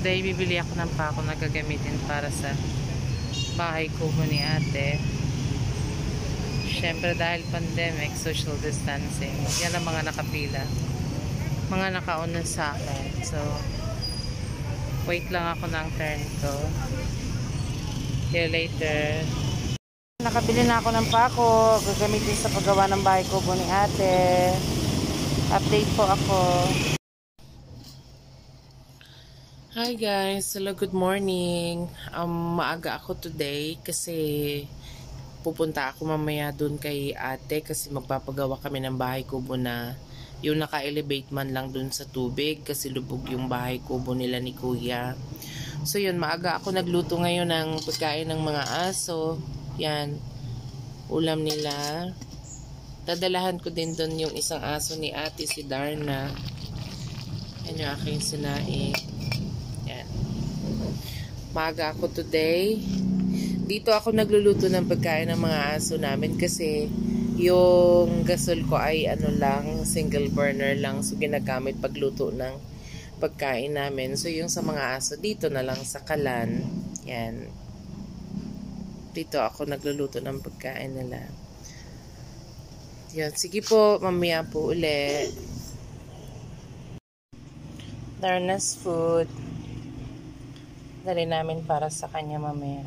today bibili ako ng pako na gagamitin para sa bahay kubo ni ate. Syempre dahil pandemic, social distancing, yan ang mga nakapila, mga nakauna sa akin. So wait lang ako ng turn ko. See you later. Nakabili na ako ng pako gagamitin sa paggawa ng bahay kubo ni ate. Update po ako. Hi guys, hello, good morning. Maaga ako today kasi pupunta ako mamaya dun kay ate kasi magpapagawa kami ng bahay kubo na yung naka-elevate man lang dun sa tubig kasi lubog yung bahay kubo nila ni kuya. So yun, maaga ako nagluto ngayon ng pagkain ng mga aso. Yan, ulam nila. Dadalahan ko din dun yung isang aso ni ate, si Darna. Yan yung aking sinaing. Yan. Maaga ako today. Dito ako nagluluto ng pagkain ng mga aso namin kasi yung gasol ko ay ano lang, single burner lang. So ginagamit pagluto ng pagkain namin. So yung sa mga aso dito na lang sa kalan. Yan. Dito ako nagluluto ng pagkain nila. Yan. Sige po, mamaya po uli. Darna's food. Dali namin para sa kanya mamaya.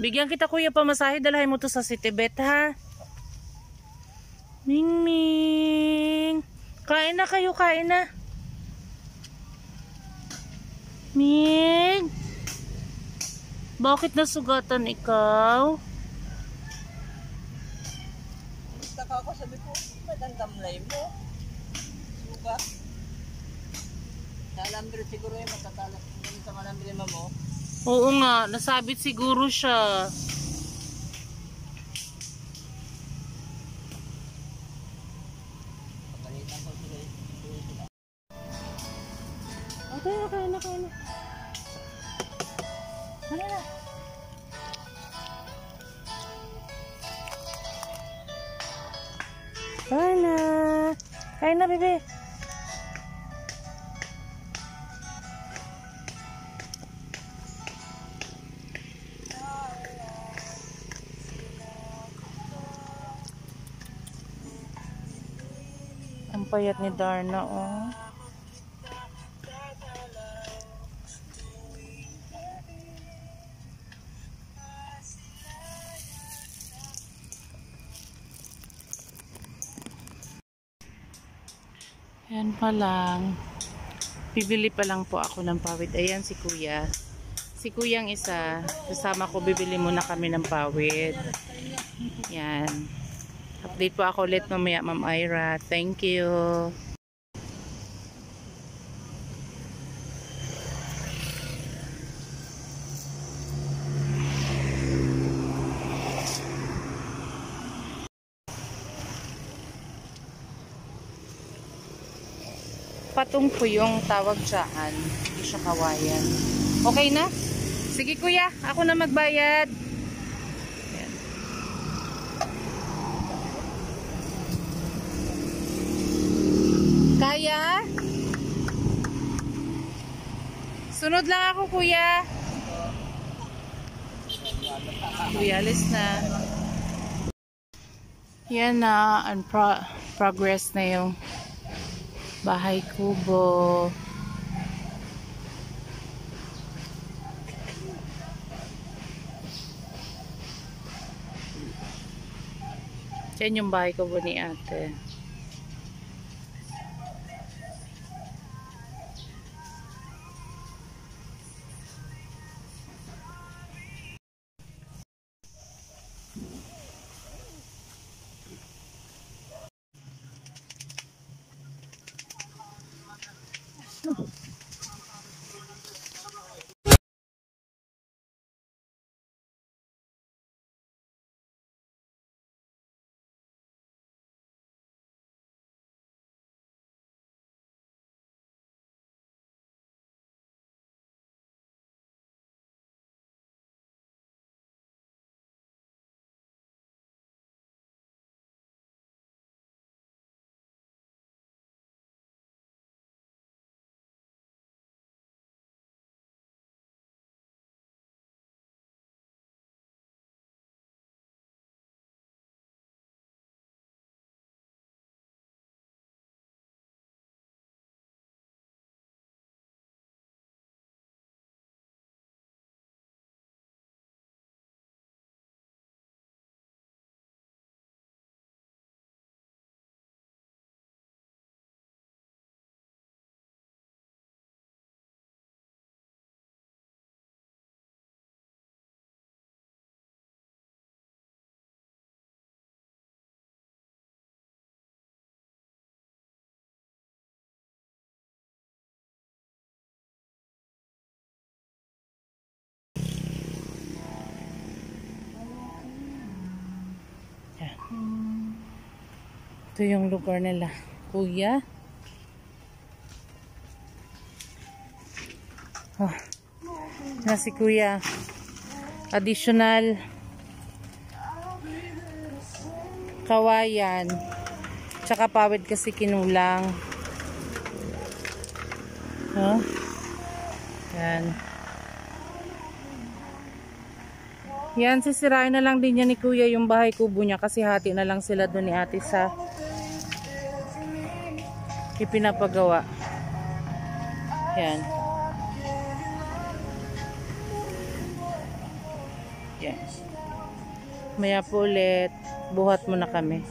Bigyan kita kuya pamasahe, dalahin mo to sa Citibet ha. Ming. Kain na kayo, kain na. Ming. Bakit nasugatan ikaw? Taka ako, sabi ko, ba't ang damlay mo? Suga. Talambre siguro yung matatalas sa malambre mo. Oo nga, nasabit siguro siya. Okay, okay na, okay na. Ano na? Kain na. Kain na, bebe. Ang payat ni Darna, oh. Yan pa lang. Bibili pa lang po ako ng pawid. Ayan si kuya. Si kuyang isa, kasama ko, bibili muna kami ng pawid. Yan. Update po ako ulit mamaya, Ma'am Ira. Thank you. Patong po yung tawag dyan. Hindi siya kawayan. Okay na? Sige kuya, ako na magbayad. Kaya? Sunod lang ako, kuya. Kuya, alis na. Yan na, progress na yung bahay kubo. Yan yung bahay kubo ni ate. Ito yung lugar nila. Kuya. Oh, na si Kuya. Additional kawayan. Tsaka pawid kasi kinulang. Oh. Yan. Yan, sisirain na lang din niya ni Kuya yung bahay kubo niya kasi hati na lang sila doon ni ate sa ipinapagawa. Yan. Yan. Maya po ulit, buhat muna kami.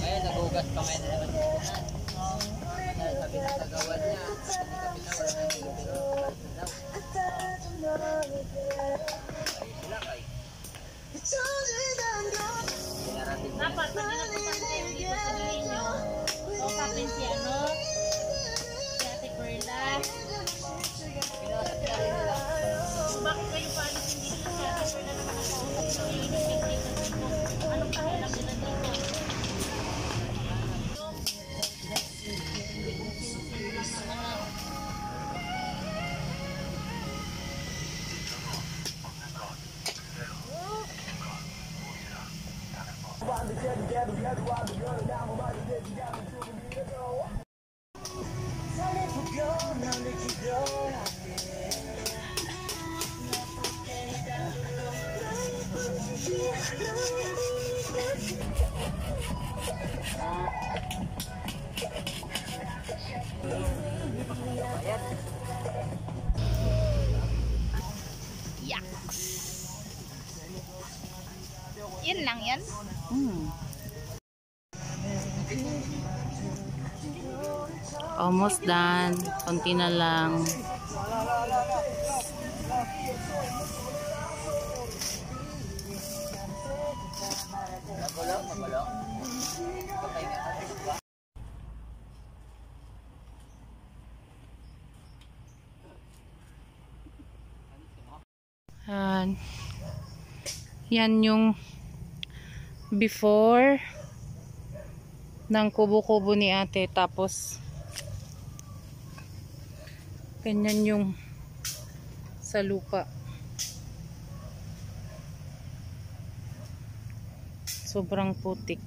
Ngayon, nagugas pa ngayon na naman. Dahil sabi ng kagawan niya, hindi ka pinawala ng daw. Dapat, pag napupunta dito sa ninyo, kausapin si si Ate Perla. Bakit kayo paalisin dito si Ate Perla naman ang kausap sa init-init dito? Anong pakialam nila dito? Almost done. Konti na lang. Magulo. Patay na kasi ba? Yan yung before ng kubo-kubo ni ate, tapos ganyan yung sa lupa. Sobrang putik.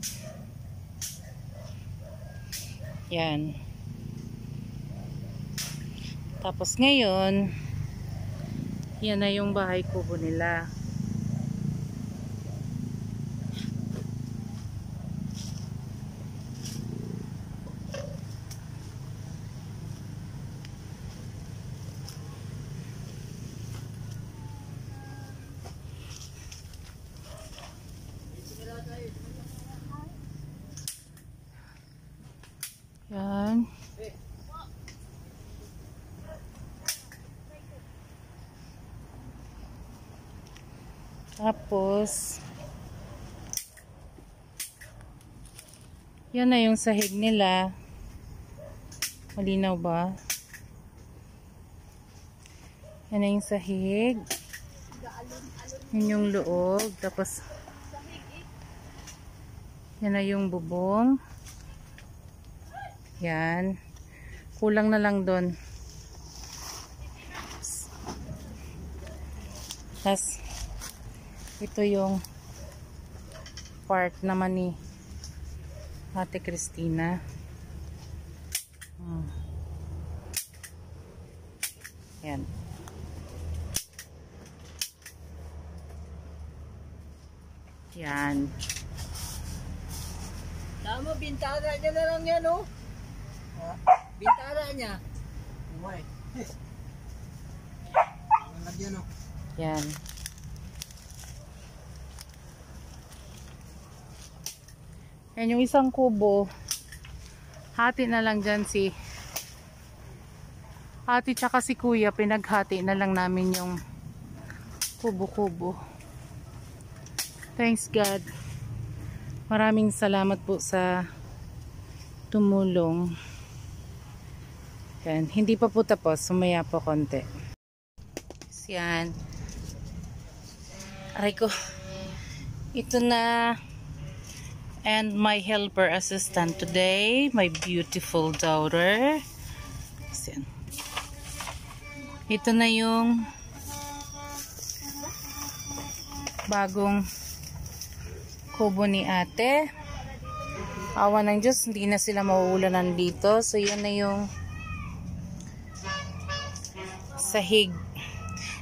Yan. Tapos ngayon, yan na yung bahay kubo nila. Yan. Tapos yan na yung sahig nila. Malinaw ba? Yan na yung sahig. Yan yung loob. Tapos yan na yung bubong. Yan. Kulang na lang doon. Tapos ito yung part naman ni Ate Christina. Yan. Yan. Tama, bintana niya na lang yan, oh. Bintana niya. Umay. Lagyan, oh. Yan. Yan yung isang kubo. Hati na lang dyan si ate tsaka si kuya. Pinaghati na lang namin yung kubo-kubo. Thanks God. Maraming salamat po sa tumulong. Yan. Hindi pa po tapos. Sumaya po konti. Yan. Aray ko. Ito na. And my helper assistant today, my beautiful daughter. Yan. Ito na yung bagong kubo ni ate. Awa ng Diyos, hindi na sila mauulanan dito. So yan na yung sahig.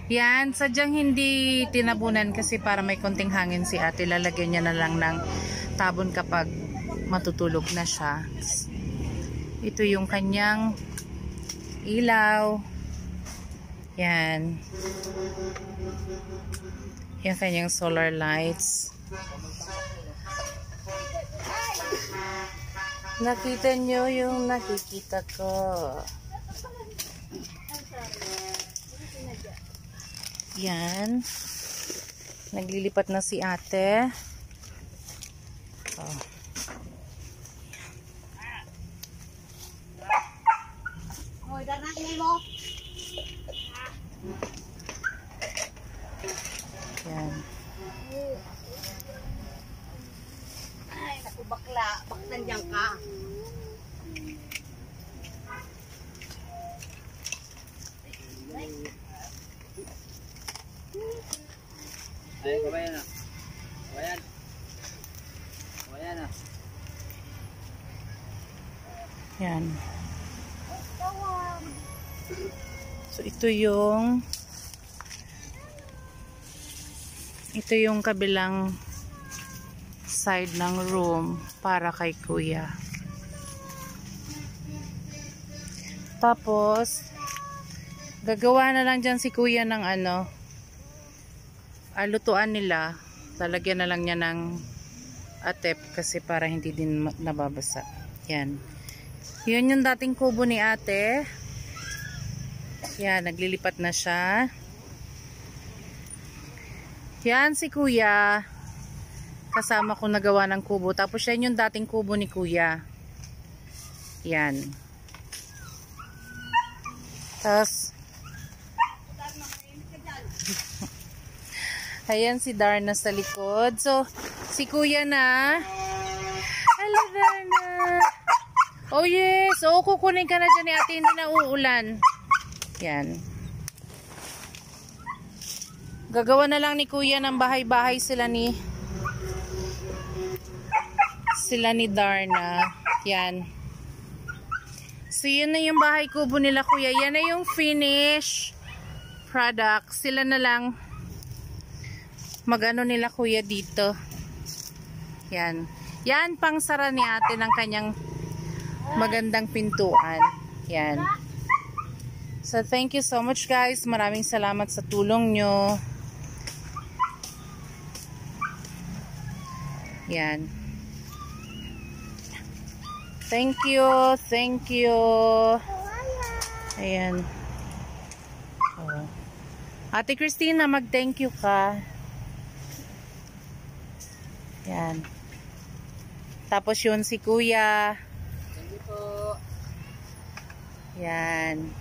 Yan, sadyang hindi tinabunan kasi para may konting hangin si ate. Lalagyan niya na lang ng tabon kapag matutulog na siya. Ito yung kanyang ilaw. Yan. Yung kanyang solar lights. Nakita nyo yung nakikita ko. Yan. Naglilipat na si ate. Oh. Yan. Ay, naku bakla. Baklan dyan ka. Ay, kabayan na. Kabayan. Kabayan na. Yan. So ito yung kabilang side ng room para kay kuya. Tapos gagawa na lang dyan si kuya ng lutuan nila. Lalagyan na lang niya ng atep kasi para hindi din nababasa. Yan. Yun yung dating kubo ni ate. Yan, naglilipat na siya. Yan si kuya. Kasama ko nagawa ng kubo. Tapos yan yung dating kubo ni kuya. Yan. Tapos ayan si Darna sa likod. So, si kuya na. Hello Darna. Oh yes. Oo, kukunin ka na dyan ni ate. Hindi na uulan. Yan. Gagawa na lang ni kuya ng bahay-bahay sila ni Darna. Yan. So, yun na yung bahay kubo nila kuya. Yan na yung finish product. Sila na lang magano nila kuya dito. Yan. Yan pang sara ni ate ng kanyang magandang pintuan. Yan. So, thank you so much guys. Maraming salamat sa tulong nyo. Yan. Thank you. Thank you. Ayan. Oh. Ate Christina, mag-thank you ka. Yan. Tapos yun si kuya. Thank you po. Yan.